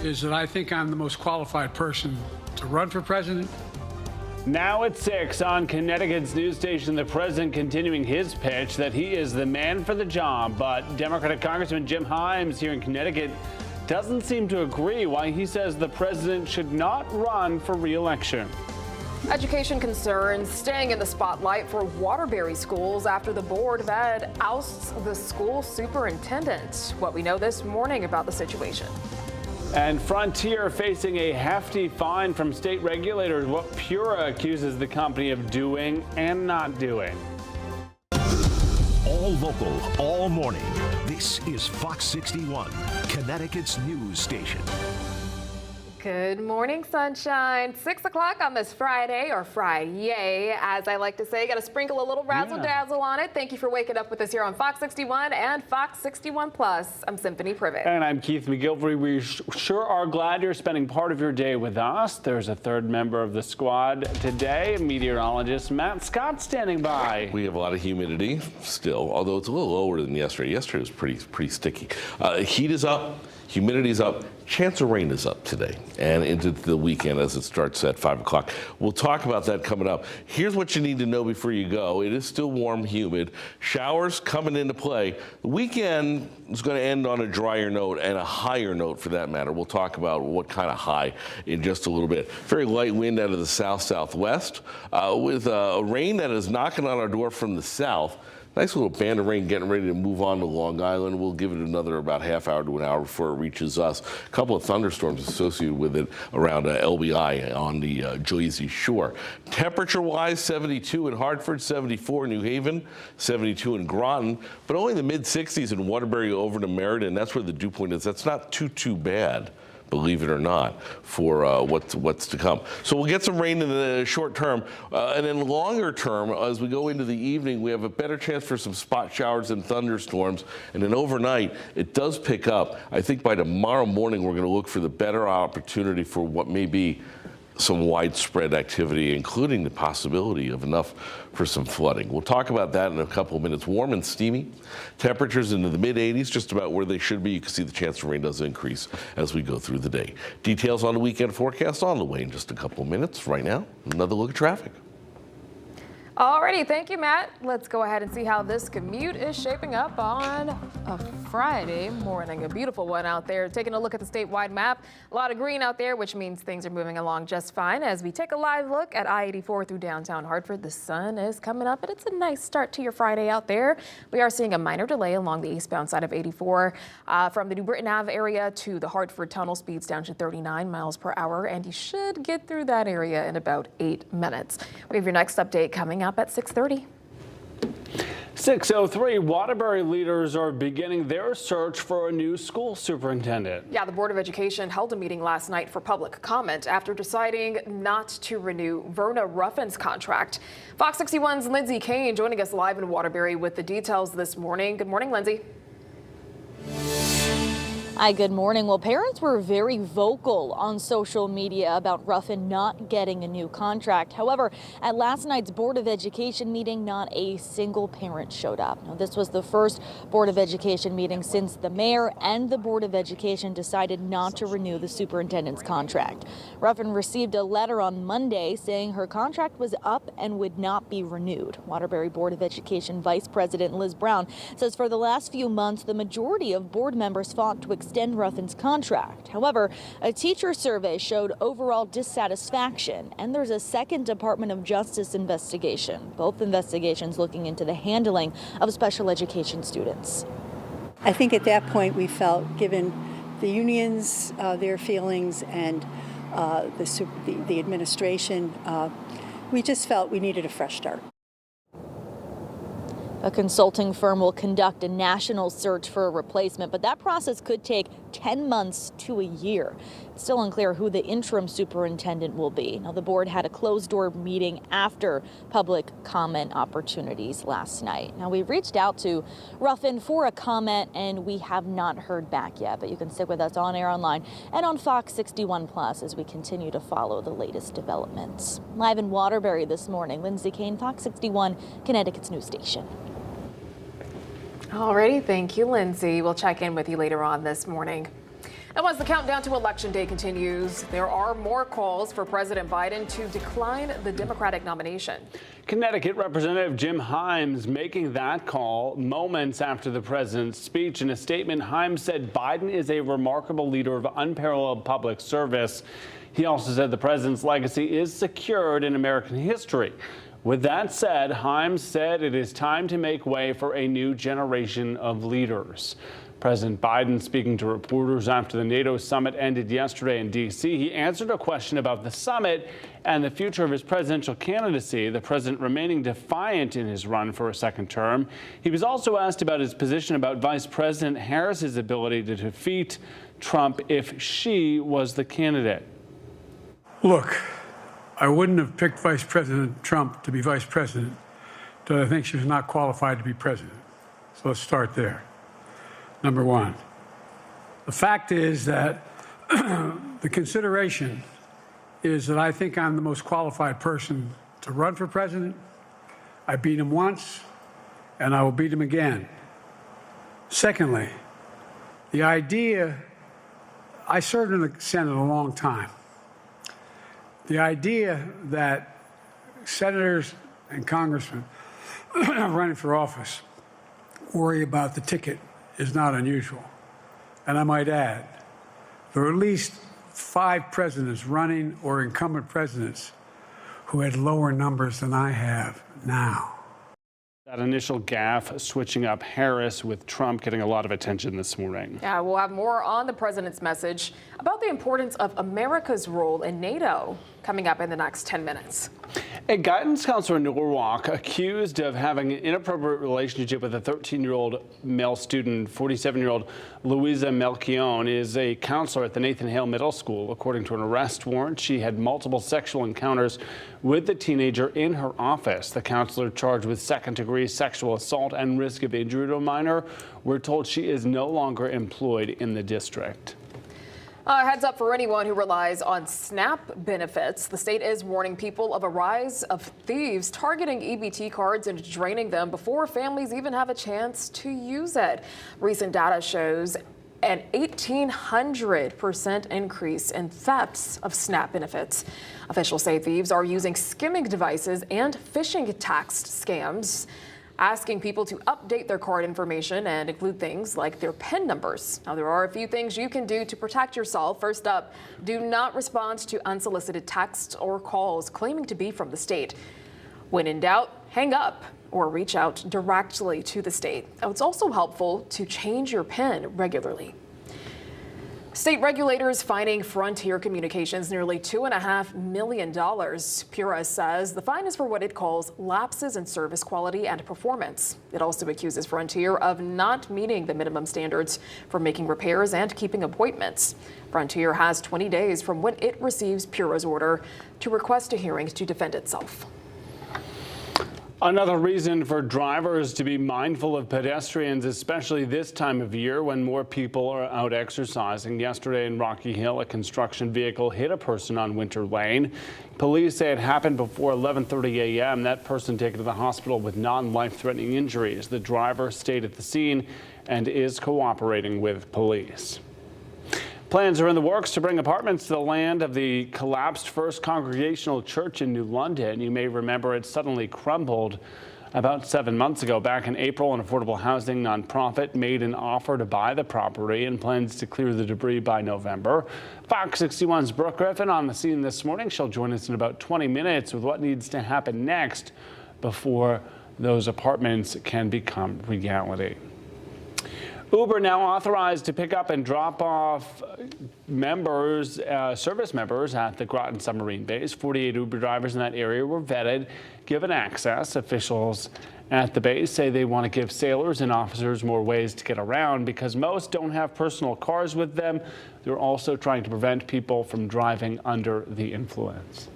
is that I think I'm the most qualified person to run for president. Now at 6 on Connecticut's news station, the president continuing his pitch that he is the man for the job. But Democratic Congressman Jim Himes here in Connecticut doesn't seem to agree, why he says the president should not run for re-election. Education concerns staying in the spotlight for Waterbury schools after the Board of Ed ousts the school superintendent. What we know this morning about the situation. And Frontier facing a hefty fine from state regulators. What Pura accuses the company of doing and not doing. All local, all morning. This is Fox 61, Connecticut's news station. Good morning, sunshine. 6 o'clock on this Friday, or Friday, as I like to say. Got to sprinkle a little razzle dazzle on it. Thank you for waking up with us here on Fox 61 and Fox 61 Plus. I'm Symphony Privet. And I'm Keith McGilvery. We sure are glad you're spending part of your day with us. There's a third member of the squad today, meteorologist Matt Scott standing by. We have a lot of humidity still, although it's a little lower than yesterday. Yesterday was pretty sticky. Heat is up. Humidity is up. Chance of rain is up today and into the weekend as it starts at 5 o'clock. We'll talk about that coming up. Here's what you need to know before you go. It is still warm, humid. Showers coming into play. The weekend is going to end on a drier note and a higher note for that matter. We'll talk about what kind of high in just a little bit. Very light wind out of the south-southwest with rain that is knocking on our door from the south. Nice little band of rain getting ready to move on to Long Island. We'll give it another about half hour to an hour before it reaches us. A couple of thunderstorms associated with it around LBI on the Jersey Shore. Temperature-wise, 72 in Hartford, 74 in New Haven, 72 in Groton, but only the mid-60s in Waterbury over to Meriden. That's where the dew point is. That's not too bad, believe it or not, for what's to come. So we'll get some rain in the short term, and then longer term, as we go into the evening, we have a better chance for some spot showers and thunderstorms, and then overnight, it does pick up. I think by tomorrow morning, we're going to look for the better opportunity for what may be some widespread activity, including the possibility of enough for some flooding. We'll talk about that in a couple of minutes. Warm and steamy. Temperatures into the mid-80s, just about where they should be. You can see the chance of rain does increase as we go through the day. Details on the weekend forecast on the way in just a couple of minutes. Right now, another look at traffic. Alrighty, thank you, Matt. Let's go ahead and see how this commute is shaping up on a Friday morning. A beautiful one out there. Taking a look at the statewide map. A lot of green out there, which means things are moving along just fine. As we take a live look at I-84 through downtown Hartford, the sun is coming up, and it's a nice start to your Friday out there. We are seeing a minor delay along the eastbound side of 84 from the New Britain Ave area to the Hartford Tunnel, speeds down to 39 miles per hour, and you should get through that area in about 8 minutes. We have your next update coming up at 6:30. 6:03, Waterbury leaders are beginning their search for a new school superintendent. Yeah, the Board of Education held a meeting last night for public comment after deciding not to renew Verna Ruffin's contract. Fox 61's Lindsay Kane joining us live in Waterbury with the details this morning. Good morning, Lindsay. Hi, good morning. Well, parents were very vocal on social media about Ruffin not getting a new contract. However, at last night's Board of Education meeting, not a single parent showed up. Now, this was the first Board of Education meeting since the mayor and the Board of Education decided not to renew the superintendent's contract. Ruffin received a letter on Monday saying her contract was up and would not be renewed. Waterbury Board of Education Vice President Liz Brown says for the last few months, the majority of board members fought to extend Ruffin's contract. However, a teacher survey showed overall dissatisfaction, and there's a second Department of Justice investigation. Both investigations looking into the handling of special education students. I think at that point we felt, given the unions, their feelings, and the administration, we just felt we needed a fresh start. A consulting firm will conduct a national search for a replacement, but that process could take 10 months to a year. It's still unclear who the interim superintendent will be. Now, the board had a closed-door meeting after public comment opportunities last night. Now, we reached out to Ruffin for a comment, and we have not heard back yet, but you can stick with us on air, online, and on Fox 61 Plus as we continue to follow the latest developments. Live in Waterbury this morning, Lindsay Kane, Fox 61, Connecticut's news station. Alrighty, thank you, Lindsay. We'll check in with you later on this morning. And as the countdown to Election Day continues, there are more calls for President Biden to decline the Democratic nomination. Connecticut Representative Jim Himes making that call moments after the president's speech. In a statement, Himes said Biden is a remarkable leader of unparalleled public service. He also said the president's legacy is secured in American history. With that said, Himes said it is time to make way for a new generation of leaders. President Biden speaking to reporters after the NATO summit ended yesterday in D.C. He answered a question about the summit and the future of his presidential candidacy, the president remaining defiant in his run for a second term. He was also asked about his position about Vice President Harris's ability to defeat Trump if she was the candidate. Look, I wouldn't have picked Vice President Trump to be vice president because I think she was not qualified to be president. So let's start there. Number one. The fact is that the consideration is that I think I'm the most qualified person to run for president. I beat him once, and I will beat him again. Secondly, the idea, I served in the Senate a long time. The idea that senators and congressmen running for office worry about the ticket is not unusual. And I might add, there are at least 5 presidents running or incumbent presidents who had lower numbers than I have now. That initial gaffe switching up Harris with Trump getting a lot of attention this morning. Yeah, we'll have more on the president's message about the importance of America's role in NATO coming up in the next 10 minutes. A guidance counselor in Norwalk accused of having an inappropriate relationship with a 13-year-old male student, 47-year-old Louisa Melchione, is a counselor at the Nathan Hale Middle School. According to an arrest warrant, she had multiple sexual encounters with the teenager in her office. The counselor charged with second-degree sexual assault and risk of injury to a minor. We're told she is no longer employed in the district. Heads up for anyone who relies on SNAP benefits. The state is warning people of a rise of thieves targeting EBT cards and draining them before families even have a chance to use it. Recent data shows an 1,800% increase in thefts of SNAP benefits. Officials say thieves are using skimming devices and phishing text scams, asking people to update their card information and include things like their PIN numbers. Now, there are a few things you can do to protect yourself. First up, do not respond to unsolicited texts or calls claiming to be from the state. When in doubt, hang up or reach out directly to the state. Now, it's also helpful to change your PIN regularly. State regulators fining Frontier Communications nearly $2.5 million. Pura says the fine is for what it calls lapses in service quality and performance. It also accuses Frontier of not meeting the minimum standards for making repairs and keeping appointments. Frontier has 20 days from when it receives Pura's order to request a hearing to defend itself. Another reason for drivers to be mindful of pedestrians, especially this time of year when more people are out exercising. Yesterday in Rocky Hill, a construction vehicle hit a person on Winter Lane. Police say it happened before 11:30 a.m. That person taken to the hospital with non-life-threatening injuries. The driver stayed at the scene and is cooperating with police. Plans are in the works to bring apartments to the land of the collapsed First Congregational Church in New London. You may remember it suddenly crumbled about 7 months ago. Back in April, an affordable housing nonprofit made an offer to buy the property and plans to clear the debris by November. Fox 61's Brooke Griffin on the scene this morning. She'll join us in about 20 minutes with what needs to happen next before those apartments can become reality. Uber now authorized to pick up and drop off service members at the Groton Submarine base. 48 Uber drivers in that area were vetted, given access. Officials at the base say they want to give sailors and officers more ways to get around because most don't have personal cars with them. They're also trying to prevent people from driving under the influence.